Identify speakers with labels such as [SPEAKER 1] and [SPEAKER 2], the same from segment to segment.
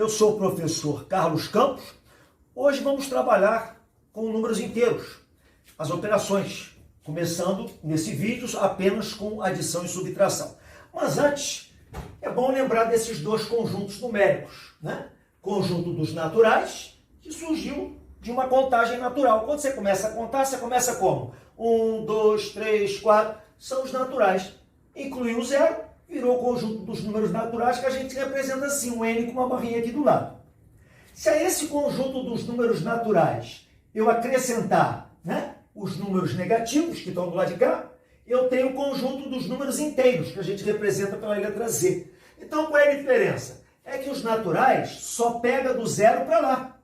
[SPEAKER 1] Eu sou o professor Carlos Campos. Hoje vamos trabalhar com números inteiros, as operações, começando nesse vídeo apenas com adição e subtração. Mas antes, é bom lembrar desses dois conjuntos numéricos, né? Conjunto dos naturais, que surgiu de uma contagem natural. Quando você começa a contar, você começa como? 1, 2, 3, 4, são os naturais. Incluiu o zero, virou o conjunto dos números naturais, que a gente representa assim, um N com uma barrinha aqui do lado. Se a esse conjunto dos números naturais eu acrescentar, né, os números negativos, que estão do lado de cá, eu tenho o conjunto dos números inteiros, que a gente representa pela letra Z. Então, qual é a diferença? É que os naturais só pega do zero para lá.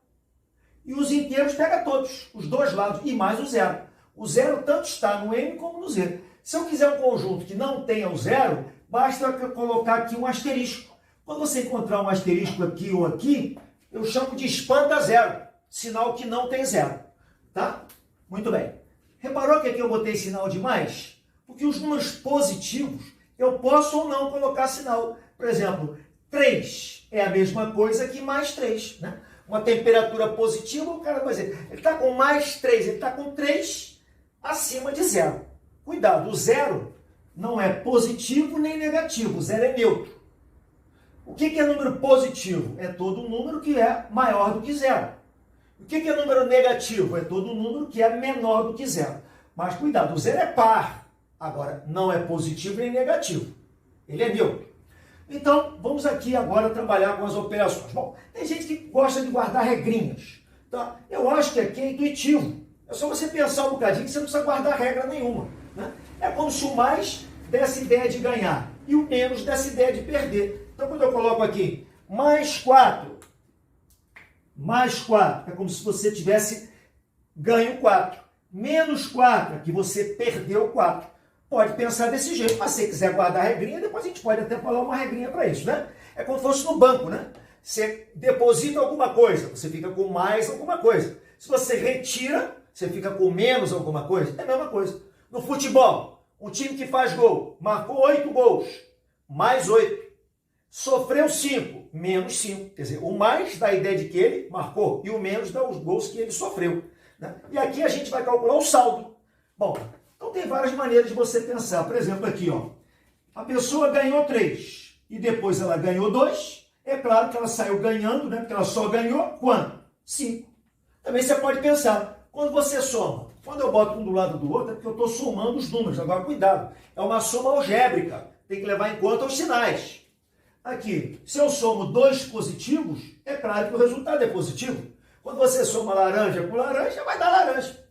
[SPEAKER 1] E os inteiros pega todos, os dois lados, e mais o zero. O zero tanto está no N como no Z. Se eu quiser um conjunto que não tenha o zero, basta colocar aqui um asterisco. Quando você encontrar um asterisco aqui ou aqui, eu chamo de espanta zero, sinal que não tem zero. Tá? Muito bem. Reparou que aqui eu botei sinal de mais? Porque os números positivos, eu posso ou não colocar sinal. Por exemplo, 3 é a mesma coisa que mais 3. Né? Uma temperatura positiva, o cara vai dizer, ele está com mais 3, ele está com 3 acima de zero. Cuidado, o zero não é positivo nem negativo, o zero é neutro. O que é número positivo? É todo número que é maior do que zero. O que é número negativo? É todo número que é menor do que zero. Mas cuidado, o zero é par. Agora, não é positivo nem negativo. Ele é neutro. Então, vamos aqui agora trabalhar com as operações. Bom, tem gente que gosta de guardar regrinhas. Tá? Eu acho que aqui é intuitivo. É só você pensar um bocadinho que você não precisa guardar regra nenhuma. Né? É como se o mais desse ideia de ganhar e o menos desse ideia de perder. Então, quando eu coloco aqui mais 4, é como se você tivesse ganho 4. Menos 4 é que você perdeu 4. Pode pensar desse jeito, mas se você quiser guardar a regrinha, depois a gente pode até falar uma regrinha para isso, né? É como se fosse no banco, né? Você deposita alguma coisa, você fica com mais alguma coisa. Se você retira, você fica com menos alguma coisa. É a mesma coisa. No futebol, um time que faz gol, marcou 8 gols, mais 8. Sofreu 5, menos 5. Quer dizer, o mais dá a ideia de que ele marcou e o menos dá os gols que ele sofreu. Né? E aqui a gente vai calcular o saldo. Bom, então tem várias maneiras de você pensar. Por exemplo, aqui, ó, a pessoa ganhou 3 e depois ela ganhou 2. É claro que ela saiu ganhando, né? Porque ela só ganhou quanto? 5. Também você pode pensar, quando você soma, quando eu boto um do lado do outro, é porque eu estou somando os números. Agora, cuidado, é uma soma algébrica. Tem que levar em conta os sinais. Aqui, se eu somo 2 positivos, é claro que o resultado é positivo. Quando você soma laranja com laranja, vai dar laranja.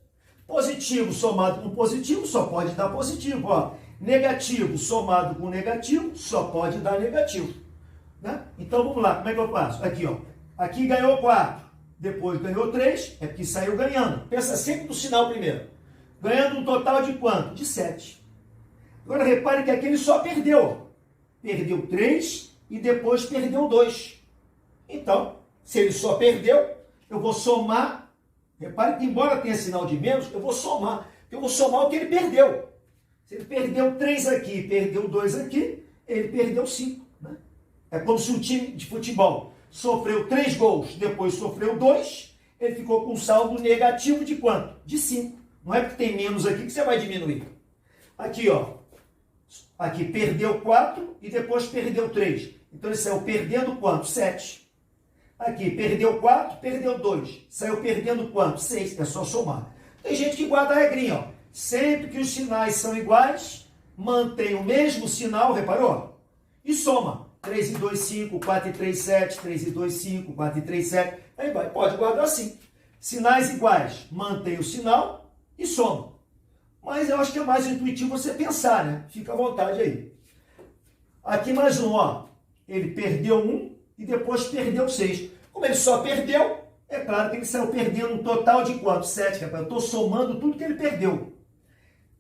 [SPEAKER 1] Positivo somado com positivo só pode dar positivo. Ó. Negativo somado com negativo só pode dar negativo. Né? Então vamos lá, como é que eu faço? Aqui, ó. Aqui ganhou 4, depois ganhou 3, é porque saiu ganhando. Pensa sempre no sinal primeiro. Ganhando um total de quanto? De 7. Agora repare que aqui ele só perdeu. Perdeu 3 e depois perdeu 2. Então, se ele só perdeu, eu vou somar. Repare que, embora tenha sinal de menos, eu vou somar. Eu vou somar o que ele perdeu. Se ele perdeu 3 aqui, perdeu 2 aqui, ele perdeu 5. Né? É como se um time de futebol sofreu 3 gols, depois sofreu 2, ele ficou com um saldo negativo de quanto? De 5. Não é porque tem menos aqui que você vai diminuir. Aqui, ó. Aqui perdeu 4 e depois perdeu 3. Então ele saiu perdendo quanto? 7. Aqui perdeu 4, perdeu 2. Saiu perdendo quanto? 6. É só somar. Tem gente que guarda a regrinha, ó. Sempre que os sinais são iguais, mantém o mesmo sinal, reparou? E soma. 3 e 2, 5, 4 e 3, 7, 3 e 2, 5, 4 e 3, 7. Aí vai. Pode guardar assim. Sinais iguais, mantém o sinal e soma. Mas eu acho que é mais intuitivo você pensar, né? Fica à vontade aí. Aqui mais um, ó. Ele perdeu 1 e depois perdeu 6. Como ele só perdeu, é claro que ele saiu perdendo um total de quanto? 7. Eu estou somando tudo que ele perdeu.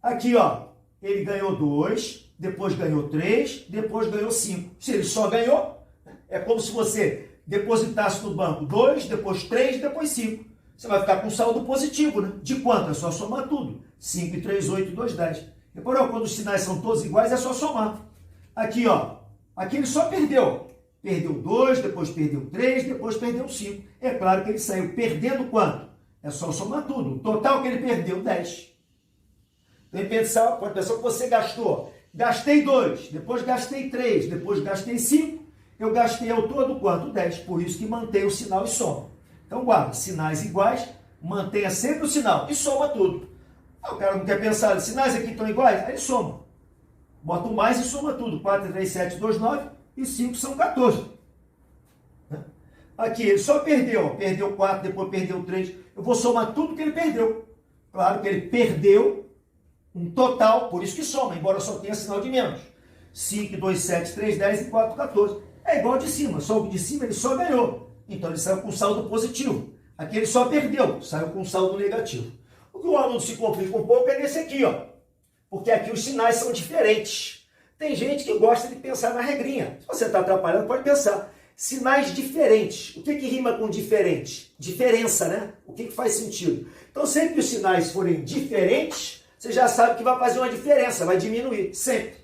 [SPEAKER 1] Aqui, ó. Ele ganhou 2, depois ganhou 3, depois ganhou 5. Se ele só ganhou, é como se você depositasse no banco 2, depois 3, depois 5. Você vai ficar com saldo positivo, né? De quanto? É só somar tudo. 5 e 3, 8 e 2, 10. Reparou? Quando os sinais são todos iguais, é só somar. Aqui, ó. Aqui ele só perdeu. Perdeu 2, depois perdeu 3, depois perdeu 5. É claro que ele saiu perdendo quanto? É só somar tudo. O total que ele perdeu, 10. Então, pode pensar que você gastou. Gastei 2, depois gastei 3, depois gastei 5. Eu gastei ao todo quanto? 10. Por isso que mantém o sinal e soma. Então, guarda, sinais iguais, mantenha sempre o sinal e soma tudo. O cara não quer pensar, sinais aqui estão iguais? Aí ele soma. Bota o mais e soma tudo. 4, 3, 7, 2, 9 e 5 são 14. Aqui, ele só perdeu. Perdeu 4, depois perdeu 3. Eu vou somar tudo que ele perdeu. Claro que ele perdeu um total, por isso que soma, embora só tenha sinal de menos. 5, 2, 7, 3, 10 e 4, 14. É igual de cima, só o de cima ele só ganhou. Então ele saiu com saldo positivo. Aqui ele só perdeu, saiu com saldo negativo. O que o aluno se complica um pouco é nesse aqui, ó. Porque aqui os sinais são diferentes. Tem gente que gosta de pensar na regrinha. Se você está atrapalhando, pode pensar. Sinais diferentes. O que rima com diferente? Diferença, né? O que faz sentido? Então, sempre que os sinais forem diferentes, você já sabe que vai fazer uma diferença, vai diminuir, sempre.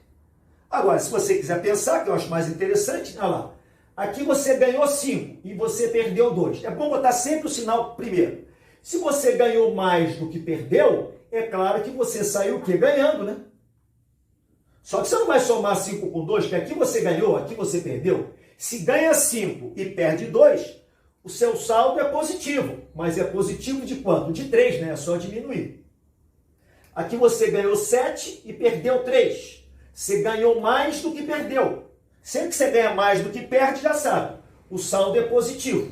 [SPEAKER 1] Agora, se você quiser pensar, que eu acho mais interessante, olha lá. Aqui você ganhou 5 e você perdeu 2. É bom botar sempre o sinal primeiro. Se você ganhou mais do que perdeu, é claro que você saiu o quê? Ganhando, né? Só que você não vai somar 5 com 2, que aqui você ganhou, aqui você perdeu. Se ganha 5 e perde 2, o seu saldo é positivo. Mas é positivo de quanto? De 3, né? É só diminuir. Aqui você ganhou 7 e perdeu 3. Você ganhou mais do que perdeu. Sempre que você ganha mais do que perde, já sabe. O saldo é positivo.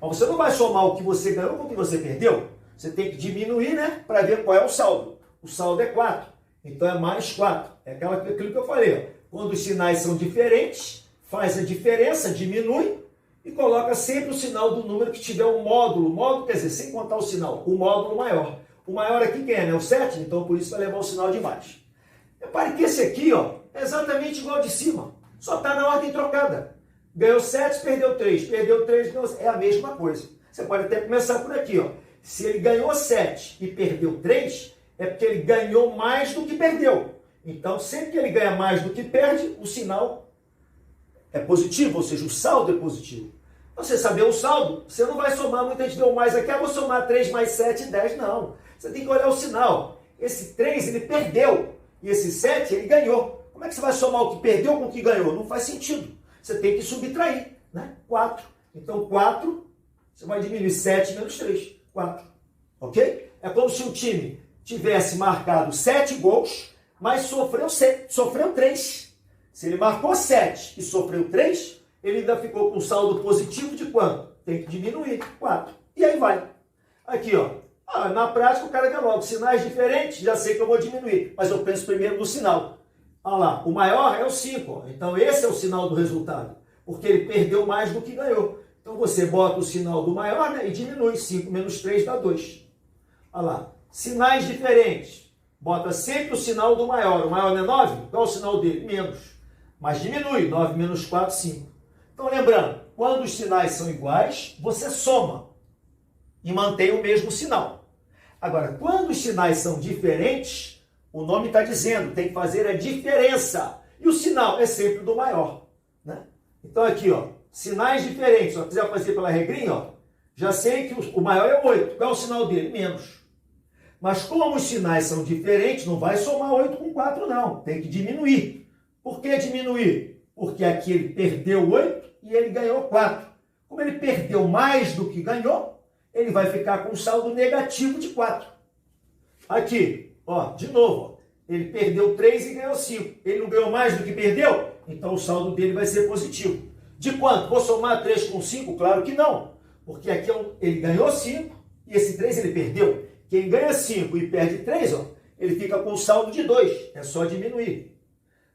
[SPEAKER 1] Mas você não vai somar o que você ganhou com o que você perdeu. Você tem que diminuir, né? Para ver qual é o saldo. O saldo é 4. Então é mais 4. É aquilo que eu falei. Ó. Quando os sinais são diferentes, faz a diferença, diminui e coloca sempre o sinal do número que tiver um módulo. Módulo quer dizer, sem contar o sinal, o módulo maior. O maior aqui quem é, né? O 7, então por isso vai levar o sinal de mais. Repare que esse aqui, ó, é exatamente igual de cima. Só está na ordem trocada. Ganhou 7, perdeu 3. Perdeu 3, ganhou... é a mesma coisa. Você pode até começar por aqui, ó. Se ele ganhou 7 e perdeu 3, é porque ele ganhou mais do que perdeu. Então, sempre que ele ganha mais do que perde, o sinal é positivo, ou seja, o saldo é positivo. Você saber o saldo, você não vai somar, muita gente deu mais aqui, vou somar 3 mais 7, 10, não. Você tem que olhar o sinal. Esse 3, ele perdeu, e esse 7, ele ganhou. Como é que você vai somar o que perdeu com o que ganhou? Não faz sentido. Você tem que subtrair, né? 4. Então, 4, você vai diminuir 7 menos 3. 4. Ok? É como se o time tivesse marcado 7 gols, mas sofreu 3. Se ele marcou 7 e sofreu 3, ele ainda ficou com saldo positivo de quanto? Tem que diminuir, 4. E aí vai. Aqui, ó. Na prática, o cara vê logo sinais diferentes, já sei que eu vou diminuir. Mas eu penso primeiro no sinal. Olha lá, o maior é o 5. Então, esse é o sinal do resultado. Porque ele perdeu mais do que ganhou. Então, você bota o sinal do maior, né, e diminui. 5 menos 3 dá 2. Olha lá. Sinais diferentes. Bota sempre o sinal do maior. O maior não é 9? Qual é o sinal dele? Menos. Mas diminui. 9 menos 4, 5. Então, lembrando, quando os sinais são iguais, você soma e mantém o mesmo sinal. Agora, quando os sinais são diferentes, o nome está dizendo, tem que fazer a diferença. E o sinal é sempre do maior. Né? Então, aqui, ó, sinais diferentes. Se eu quiser fazer pela regrinha, ó, já sei que o maior é 8. Qual é o sinal dele? Menos. Mas como os sinais são diferentes, não vai somar 8 com 4, não. Tem que diminuir. Por que diminuir? Porque aqui ele perdeu 8 e ele ganhou 4. Como ele perdeu mais do que ganhou, ele vai ficar com um saldo negativo de 4. Aqui, ó, de novo, ó, ele perdeu 3 e ganhou 5. Ele não ganhou mais do que perdeu? Então o saldo dele vai ser positivo. De quanto? Vou somar 3 com 5? Claro que não. Porque aqui ele ganhou 5 e esse 3 ele perdeu. Quem ganha 5 e perde 3, ó, ele fica com um saldo de 2. É só diminuir.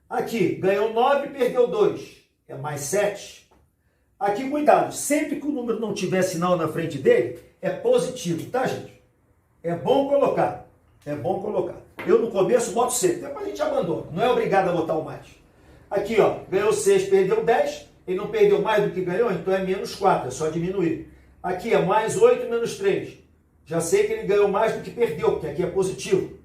[SPEAKER 1] Aqui, ganhou 9 e perdeu 2. É mais 7. Aqui, cuidado. Sempre que o número não tiver sinal na frente dele, é positivo, tá, gente? É bom colocar. É bom colocar. Eu, no começo, boto 6. Depois a gente abandona. Não é obrigado a botar o mais. Aqui, ó. Ganhou 6, perdeu 10. Ele não perdeu mais do que ganhou, então é menos 4. É só diminuir. Aqui é mais 8 menos 3. Já sei que ele ganhou mais do que perdeu, porque aqui é positivo.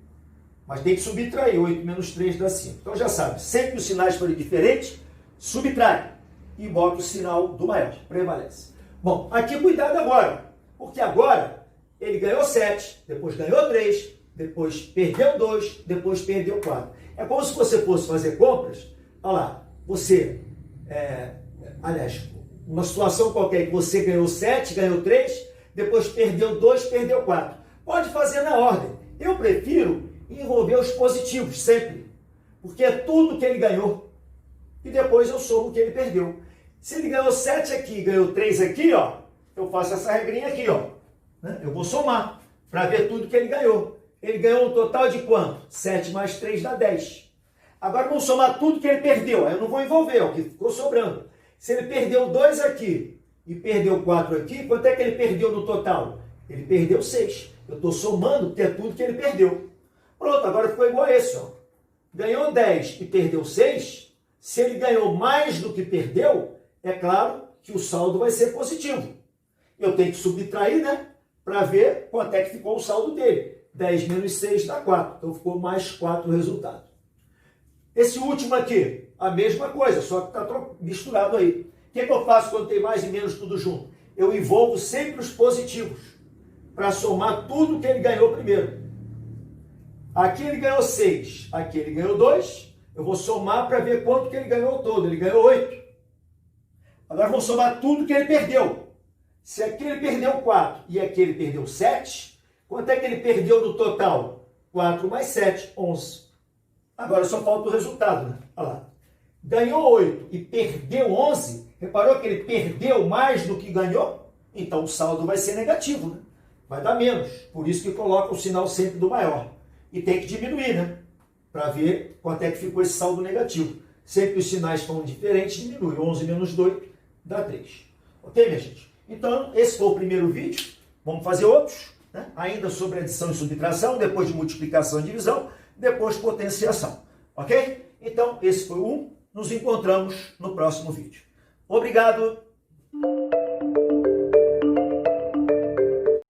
[SPEAKER 1] Mas tem que subtrair. 8 menos 3 dá 5. Então já sabe, sempre que os sinais forem diferentes, subtrai. e boto o sinal do maior, prevalece. Bom, aqui cuidado agora, porque agora ele ganhou 7, depois ganhou 3, depois perdeu 2, depois perdeu 4. É como se você fosse fazer compras, olha lá, você, aliás, uma situação qualquer que você ganhou 7, ganhou 3, depois perdeu 2, perdeu 4. Pode fazer na ordem. Eu prefiro envolver os positivos sempre, porque é tudo que ele ganhou. E depois eu somo o que ele perdeu. Se ele ganhou 7 aqui, ganhou 3 aqui, ó, eu faço essa regrinha aqui, ó. Né? Eu vou somar para ver tudo que ele ganhou. Ele ganhou um total de quanto? 7 mais 3 dá 10. Agora vamos somar tudo que ele perdeu. Aí eu não vou envolver, o que ficou sobrando. Se ele perdeu 2 aqui e perdeu 4 aqui, quanto é que ele perdeu no total? Ele perdeu 6. Eu estou somando porque é tudo que ele perdeu. Pronto, agora ficou igual a esse, ó. Ganhou 10 e perdeu 6. Se ele ganhou mais do que perdeu, é claro que o saldo vai ser positivo. Eu tenho que subtrair, né? Para ver quanto é que ficou o saldo dele. 10 menos 6 dá 4. Então ficou mais 4 o resultado. Esse último aqui, a mesma coisa, só que está misturado aí. O que eu faço quando tem mais e menos tudo junto? Eu envolvo sempre os positivos, para somar tudo que ele ganhou primeiro. Aqui ele ganhou 6, aqui ele ganhou 2, eu vou somar para ver quanto que ele ganhou todo. Ele ganhou 8. Agora vamos somar tudo que ele perdeu. Se aqui ele perdeu 4 e aqui ele perdeu 7, quanto é que ele perdeu no total? 4 mais 7, 11. Agora só falta o resultado, né? Olha lá. Ganhou 8 e perdeu 11, reparou que ele perdeu mais do que ganhou? Então o saldo vai ser negativo, né? Vai dar menos. Por isso que coloca o sinal sempre do maior. E tem que diminuir, né? Para ver quanto é que ficou esse saldo negativo. Sempre que os sinais estão diferentes, diminui. 11 menos 2 dá 3. Ok, minha gente? Então, esse foi o primeiro vídeo. Vamos fazer outros, né? Ainda sobre adição e subtração, depois de multiplicação e divisão, depois potenciação. Ok? Então, esse foi o 1. Nos encontramos no próximo vídeo. Obrigado!